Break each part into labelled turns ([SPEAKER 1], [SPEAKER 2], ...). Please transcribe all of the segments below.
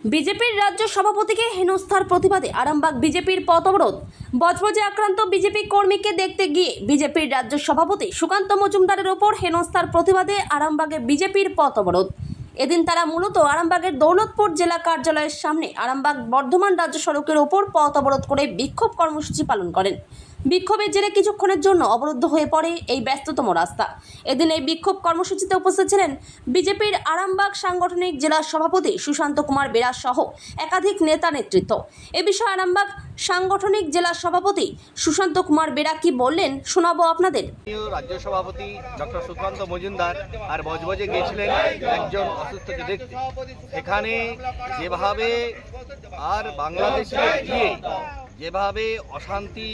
[SPEAKER 1] বিজেপির রাজ্য সভাপতিকে হেনস্থার প্রতিবাদে আরামবাগ বিজেপির পথ অবরোধ। বজবজে আক্রান্ত বিজেপি কর্মীকে দেখতে গিয়ে বিজেপির রাজ্য সভাপতি সুকান্ত মজুমদারের ওপর হেনস্থার প্রতিবাদে আরামবাগে বিজেপির পথ অবরোধ। এদিন তারা মূলত আরামবাগের দৌলতপুর জেলা কার্যালয়ের সামনে আরামবাগ বর্ধমান রাজ্য সড়কের ওপর পথ অবরোধ করে বিক্ষোভ কর্মসূচি পালন করেন। বিক্ষোভের জেরে কিছুক্ষণের জন্য অবরুদ্ধ হয়ে পড়ে এই ব্যস্ততম রাস্তা। এদিন এই বিক্ষোভ কর্মসূচিতে উপস্থিত ছিলেন বিজেপির আরামবাগ সাংগঠনিক জেলা সভাপতি সুশান্ত কুমার বেরা সহ একাধিক নেতা নেতৃত্ব। এ বিষয়ে আরামবাগ সাংগঠনিক জেলা সভাপতি সুশান্ত কুমার বেরা কি বললেন শোনাবো আপনাদের।
[SPEAKER 2] রাজ্য সভাপতি ডক্টর সুকান্ত মজুমদার আর বজবজে গিয়েছিলেন একজন অসুস্থকে দেখতে। এখানে যেভাবে আর বাংলাদেশে গিয়ে যেভাবে অশান্তি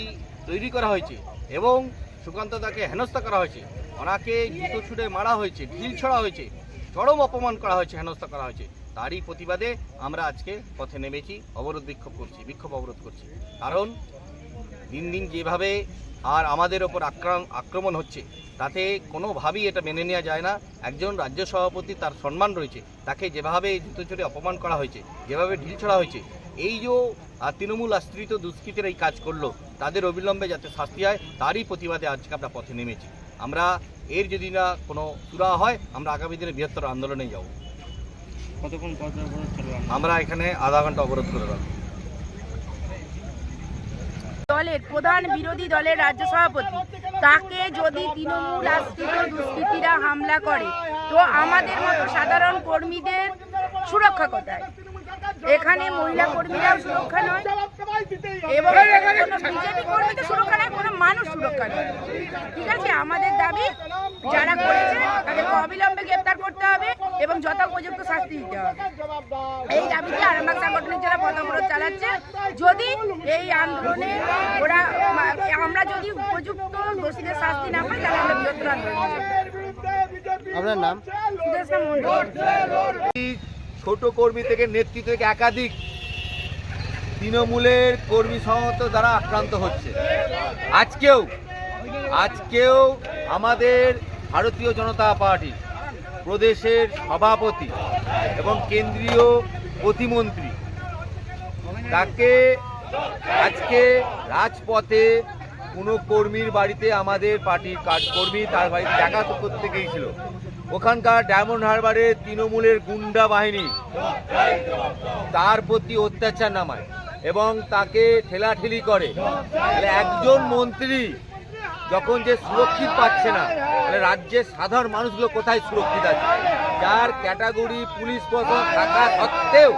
[SPEAKER 2] তৈরি করা হয়েছে এবং সুকান্ত দাকে হেনস্থা করা হয়েছে, ওনাকে জুতো ছুঁড়ে মারা হয়েছে, ঢিল ছড়া হয়েছে, চরম অপমান করা হয়েছে, হেনস্থা করা হয়েছে, তারই প্রতিবাদে আমরা আজকে পথে নেমেছি, বিক্ষোভ অবরোধ করছি। কারণ দিন দিন যেভাবে আর আমাদের ওপর আক্রমণ হচ্ছে তাতে কোনোভাবেই এটা মেনে নেওয়া যায় না। একজন রাজ্য সভাপতি, তার সম্মান রয়েছে, তাকে যেভাবে জুতো ছুঁড়ে অপমান করা হয়েছে, যেভাবে ঢিল ছড়া হয়েছে, এই যে তৃণমূল আশ্রিত দুষ্কৃতীরা এই কাজ করলো, তাদের অবিলম্বে যাতে শাস্তি হয় তারই প্রতিবাদে আজকে আমরা পথে নেমেছি। আমরা এর যদি না কোনো সুরা হয় আমরা আগামী দিনে বৃহত্তর আন্দোলনে যাব।
[SPEAKER 3] কতক্ষণ অবরোধ চলবে?
[SPEAKER 2] আমরা এখানে আধা ঘন্টা অবরোধ করে রাখবো।
[SPEAKER 4] দলের প্রধান বিরোধী দলের রাজ্য সভাপতি, তাকে যদি তৃণমূল আশ্রিত দুষ্কৃতীরা হামলা করে তো আমাদের মতো সাধারণ কর্মীদের সুরক্ষা কোথায়? এখানে মহিলা কর্মীরাও সুরক্ষা নয় এবং কোনো বিজেপি কর্মীদের সুরক্ষা নয়, কোনো মানুষ সুরক্ষা নয়। ঠিক আছে, আমাদের দাবি যারা করেছে তাদেরকে অবিলম্বে গ্রেপ্তার করতে হবে এবং যথোপযুক্ত শাস্তি দিতে হবে। এই দাবিতে আরামবাগ সাংগঠনিক জেলা পথ অবরোধ চালাচ্ছে। যদি এই আন্দোলনে আমরা যদি উপযুক্ত দোষীদের শাস্তি না পাই তাহলে আমরা বৃহত্তর আন্দোলন।
[SPEAKER 3] আপনার নাম?
[SPEAKER 2] ছোট কর্মী থেকে নেতৃত্ব থেকে একাধিক তৃণমূলের কর্মী সমর্থ দ্বারা আক্রান্ত হচ্ছে। আজকেও আমাদের ভারতীয় জনতা পার্টি প্রদেশের সভাপতি এবং কেন্দ্রীয় প্রতিমন্ত্রী, তাকে আজকে রাজপথে কোনো কর্মীর বাড়িতে, আমাদের পার্টির কর্মী তার বাড়িতে দেখা করতে গিয়েছিল। ওখানকার ডায়মন্ড হারবারের তৃণমূলের গুন্ডা বাহিনী তার প্রতি অত্যাচার নামায় এবং তাকে ঠেলাঠেলি করে। তাহলে একজন মন্ত্রী যখন যে সুরক্ষিত পাচ্ছে না, তাহলে রাজ্যের সাধারণ মানুষগুলো কোথায় সুরক্ষিত আছে? যার ক্যাটাগরি পুলিশ প্রশাসন থাকা সত্ত্বেও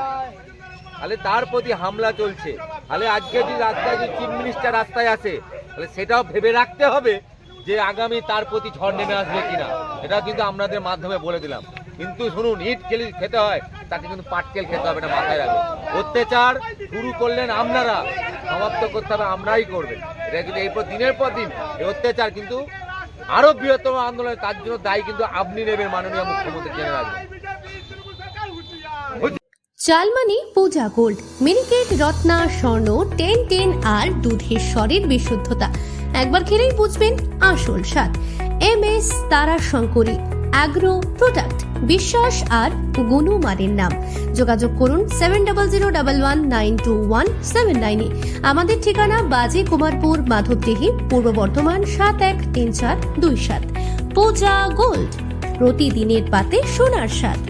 [SPEAKER 2] তাহলে তার প্রতি হামলা চলছে। তাহলে আজকে যদি রাস্তায় যে চিফ মিনিস্টার রাস্তায় আসে, তাহলে সেটাও ভেবে রাখতে হবে যে আগামী তার প্রতি ঝড় নেমে আসবে কিনা। এটা কিন্তু আপনাদের মাধ্যমে বলে দিলাম। কিন্তু শুনুন, ইট খেলি খেতে হয়, তাকে কিন্তু পাটকেল খেতে হবে, এটা মাথায় রাখবে। অত্যাচার শুরু করলেন আপনারা, সমাপ্ত করতে হবে আমরাই করবেন। এটা কিন্তু এই দিনের পর দিন এই অত্যাচার কিন্তু আরো বৃহত্তম আন্দোলনে, তার জন্য দায়ী কিন্তু আপনি নেবেন, মাননীয় মুখ্যমন্ত্রী, জেনে রাখবেন।
[SPEAKER 5] চালমানি পূজা গোল্ড, মিনিকেট, রত্না, স্বর্ণ 1010 আর দুধের স্বরের বিশুদ্ধতা। একবার খেলেই বুঝবেন আসল স্বাদ। MS তারা শঙ্করী অ্যাগ্রো প্রোডাক্ট, বিশ্বাস আর গুণমানের নাম। যোগাযোগ করুন 7001192179 এ। আমাদের ঠিকানা বাজে কুমারপুর, মাধবদেহি, পূর্ব বর্ধমান 713427। পূজা গোল্ড, প্রতিদিনের পাতে সোনার স্বাদ।